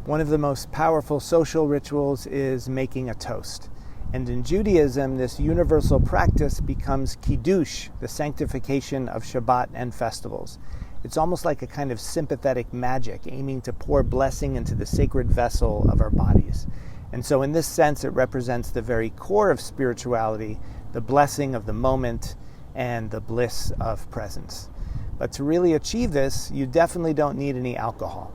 One of the most powerful social rituals is making a toast. And in Judaism, this universal practice becomes Kiddush, the sanctification of Shabbat and festivals. It's almost like a kind of sympathetic magic, aiming to pour blessing into the sacred vessel of our bodies. And so in this sense, it represents the very core of spirituality, the blessing of the moment and the bliss of presence. But to really achieve this, you definitely don't need any alcohol.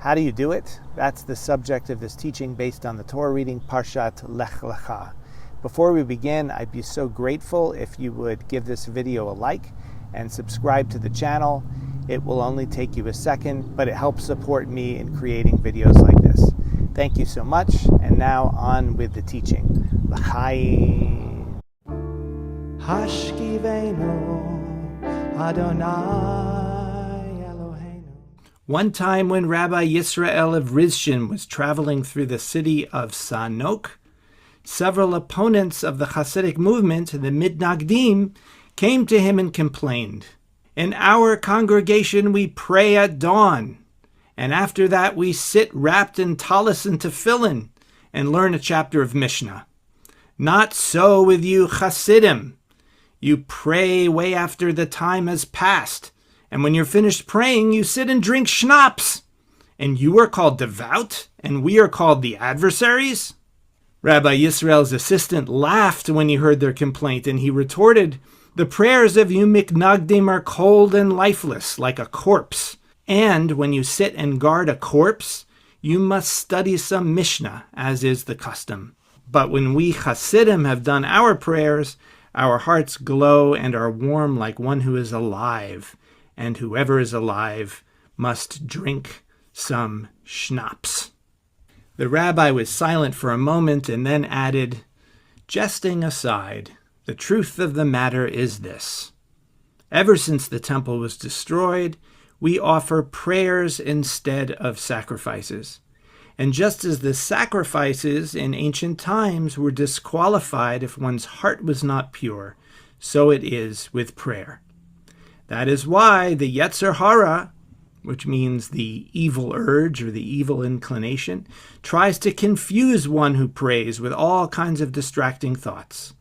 How do you do it? That's the subject of this teaching based on the Torah reading Parshat Lech L'cha. Before we begin, I'd be so grateful if you would give this video a like and subscribe to the channel. It will only take you a second, but it helps support me in creating videos like this. Thank you so much, and now on with the teaching. L'chaim. Hashkivenu Adonai. One time when Rabbi Yisrael of Rizhin was traveling through the city of Sanok, several opponents of the Hasidic movement, the Mitnagdim, came to him and complained, "In our congregation we pray at dawn, and after that we sit wrapped in chalice and tefillin and learn a chapter of Mishnah. Not so with you Hasidim. You pray way after the time has passed, and when you're finished praying, you sit and drink schnapps. And you are called devout, and we are called the adversaries?" Rabbi Yisrael's assistant laughed when he heard their complaint, and he retorted, "The prayers of you Mitnagdim are cold and lifeless, like a corpse. And when you sit and guard a corpse, you must study some Mishnah, as is the custom. But when we Hasidim have done our prayers, our hearts glow and are warm like one who is alive. And whoever is alive must drink some schnapps." The rabbi was silent for a moment and then added, "Jesting aside, the truth of the matter is this. Ever since the temple was destroyed, we offer prayers instead of sacrifices. And just as the sacrifices in ancient times were disqualified if one's heart was not pure, so it is with prayer. That is why the Yetzer Hara, which means the evil urge or the evil inclination, tries to confuse one who prays with all kinds of distracting thoughts.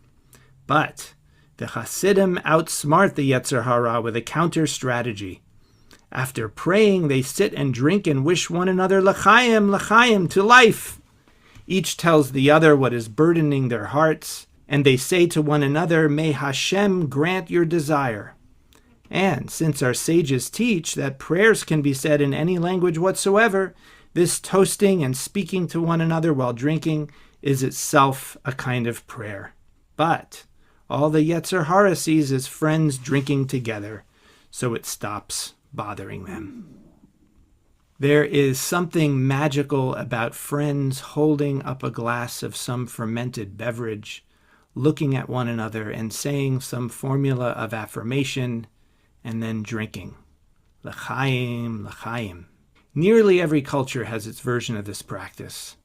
But the Hasidim outsmart the Yetzer Hara with a counter-strategy. After praying, they sit and drink and wish one another l'chaim, l'chaim, to life. Each tells the other what is burdening their hearts, and they say to one another, "May Hashem grant your desire." And since our sages teach that prayers can be said in any language whatsoever, this toasting and speaking to one another while drinking is itself a kind of prayer. But all the Yetzer Hara sees is friends drinking together, so it stops bothering them. There is something magical about friends holding up a glass of some fermented beverage, looking at one another and saying some formula of affirmation, and then drinking. L'chaim, l'chaim. Nearly every culture has its version of this practice.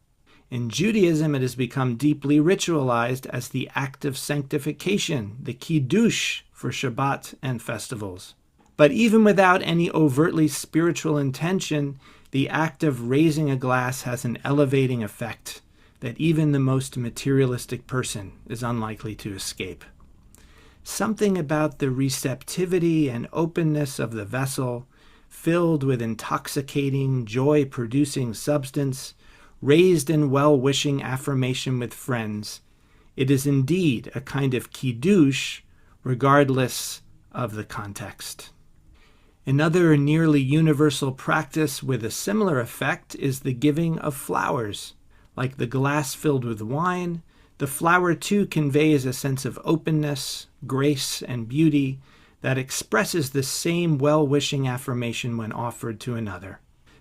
In Judaism, it has become deeply ritualized as the act of sanctification, the Kiddush for Shabbat and festivals. But even without any overtly spiritual intention, the act of raising a glass has an elevating effect that even the most materialistic person is unlikely to escape. Something about the receptivity and openness of the vessel, filled with intoxicating, joy-producing substance, raised in well-wishing affirmation with friends. It is indeed a kind of Kiddush, regardless of the context. Another nearly universal practice with a similar effect is the giving of flowers. Like the glass filled with wine, the flower too conveys a sense of openness, grace, and beauty that expresses the same well-wishing affirmation when offered to another.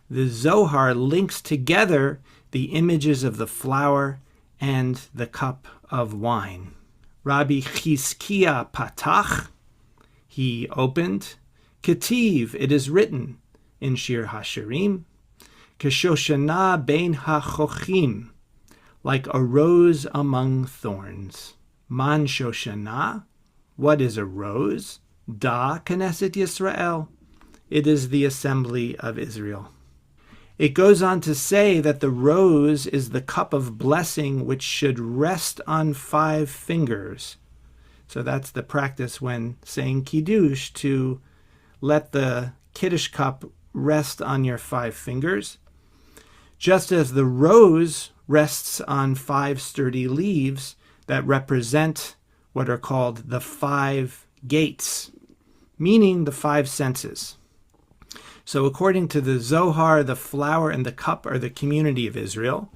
The Zohar links together the images of the flower and the cup of wine. Rabbi Chizkiah Patach, he opened. Ketiv, it is written in Shir HaShirim, Keshoshana bein hachochim, like a rose among thorns. Man Shoshana, what is a rose? Da Knesset Yisrael, it is the assembly of Israel. It goes on to say that the rose is the cup of blessing which should rest on 5 fingers. So that's the practice when saying Kiddush, to let the Kiddush cup rest on your 5 fingers. Just as the rose rests on 5 sturdy leaves that represent what are called the 5 gates, meaning the 5 senses. So according to the Zohar, the flower and the cup are the community of Israel,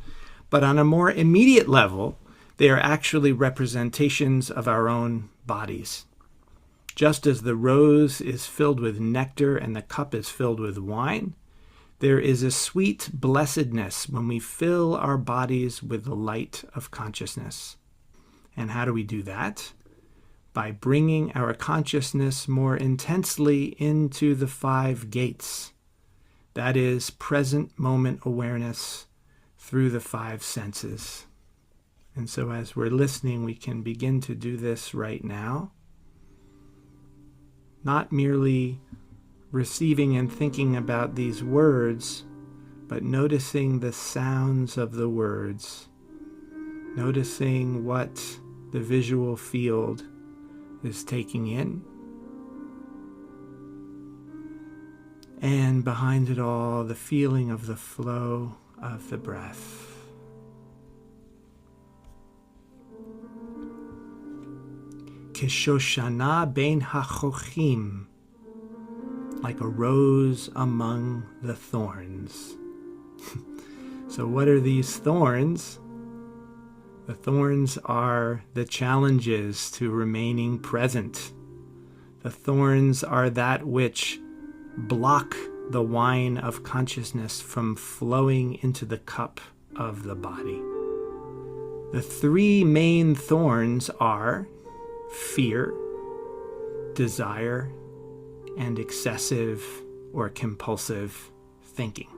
but on a more immediate level, they are actually representations of our own bodies. Just as the rose is filled with nectar and the cup is filled with wine, there is a sweet blessedness when we fill our bodies with the light of consciousness. And how do we do that? By bringing our consciousness more intensely into the 5 gates. That is present moment awareness through the 5 senses. And so as we're listening, we can begin to do this right now. Not merely receiving and thinking about these words, but noticing the sounds of the words, noticing what the visual field is taking in. And behind it all, the feeling of the flow of the breath. Kishoshana bein hachochim, like a rose among the thorns. So what are these thorns? The thorns are the challenges to remaining present. The thorns are that which block the wine of consciousness from flowing into the cup of the body. The 3 main thorns are fear, desire, and excessive or compulsive thinking.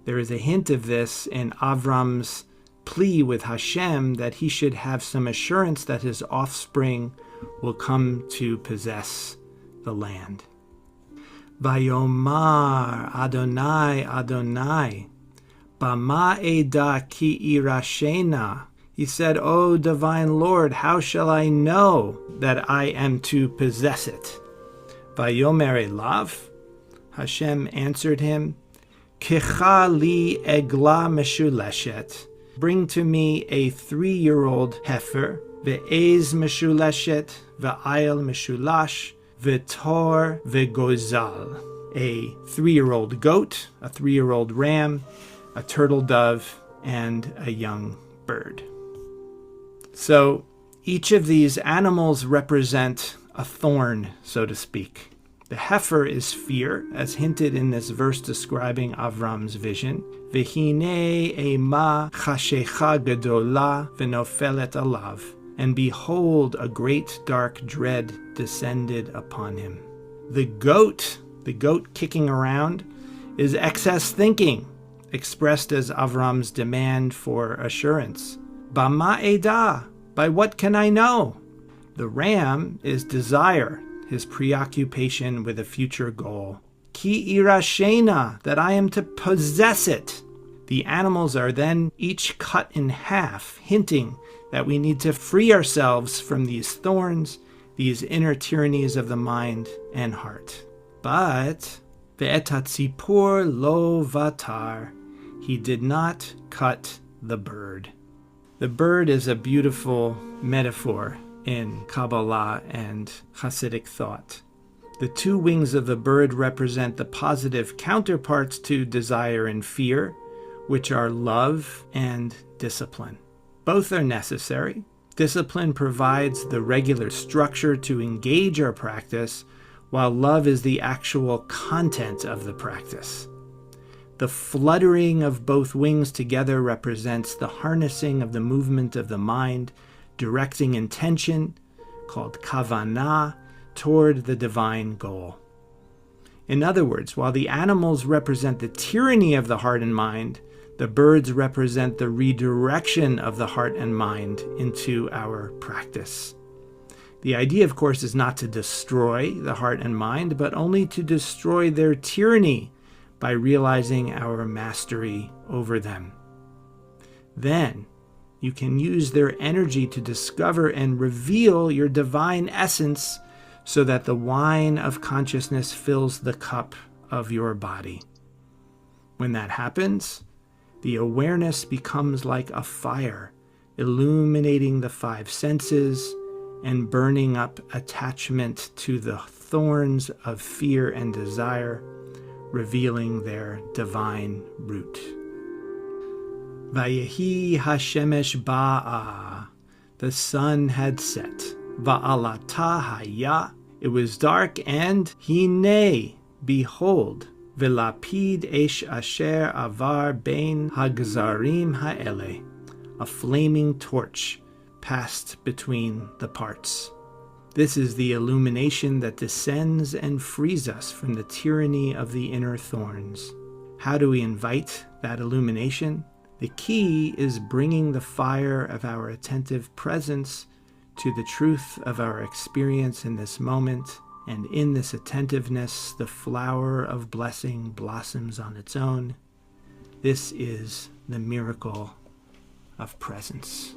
There is a hint of this in Avram's plea with Hashem that he should have some assurance that his offspring will come to possess the land. Vayomar Adonai Adonai Bama Eda Ki Irashena. He said, O divine Lord, how shall I know that I am to possess it? Vayomer Elav, Hashem answered him, Kecha li egla meshuleshet. Bring to me a 3-year-old heifer, ve'ez meshuleshet, ve'ayel meshulash, ve'tor ve'gozal. A 3-year-old goat, a 3-year-old ram, a turtle dove, and a young bird. So each of these animals represent a thorn, so to speak. The heifer is fear, as hinted in this verse describing Avram's vision. V'hine ema chashecha gedola v'nofelet alav. And behold, a great dark dread descended upon him. The goat kicking around, is excess thinking, expressed as Avram's demand for assurance. Bama eda, by what can I know? The ram is desire, his preoccupation with a future goal. Ki irashena, that I am to possess it. The animals are then each cut in half, hinting that we need to free ourselves from these thorns, these inner tyrannies of the mind and heart. But ve'etatzipur lo vatar, he did not cut the bird. The bird is a beautiful metaphor in Kabbalah and Hasidic thought. The 2 wings of the bird represent the positive counterparts to desire and fear, which are love and discipline. Both are necessary. Discipline provides the regular structure to engage our practice, while love is the actual content of the practice. The fluttering of both wings together represents the harnessing of the movement of the mind, directing intention, called kavanah, toward the divine goal. In other words, while the animals represent the tyranny of the heart and mind, the birds represent the redirection of the heart and mind into our practice. The idea, of course, is not to destroy the heart and mind, but only to destroy their tyranny by realizing our mastery over them. Then you can use their energy to discover and reveal your divine essence so that the wine of consciousness fills the cup of your body. When that happens, the awareness becomes like a fire, illuminating the five senses and burning up attachment to the thorns of fear and desire, revealing their divine root. Vayehi hashemesh ba'a, the sun had set. Va'alata haya, it was dark, and hine, behold, velapid esh asher avar bein hagzarim ha'ele, a flaming torch passed between the parts. This is the illumination that descends and frees us from the tyranny of the inner thorns. How do we invite that illumination? The key is bringing the fire of our attentive presence to the truth of our experience in this moment, and in this attentiveness, the flower of blessing blossoms on its own. This is the miracle of presence.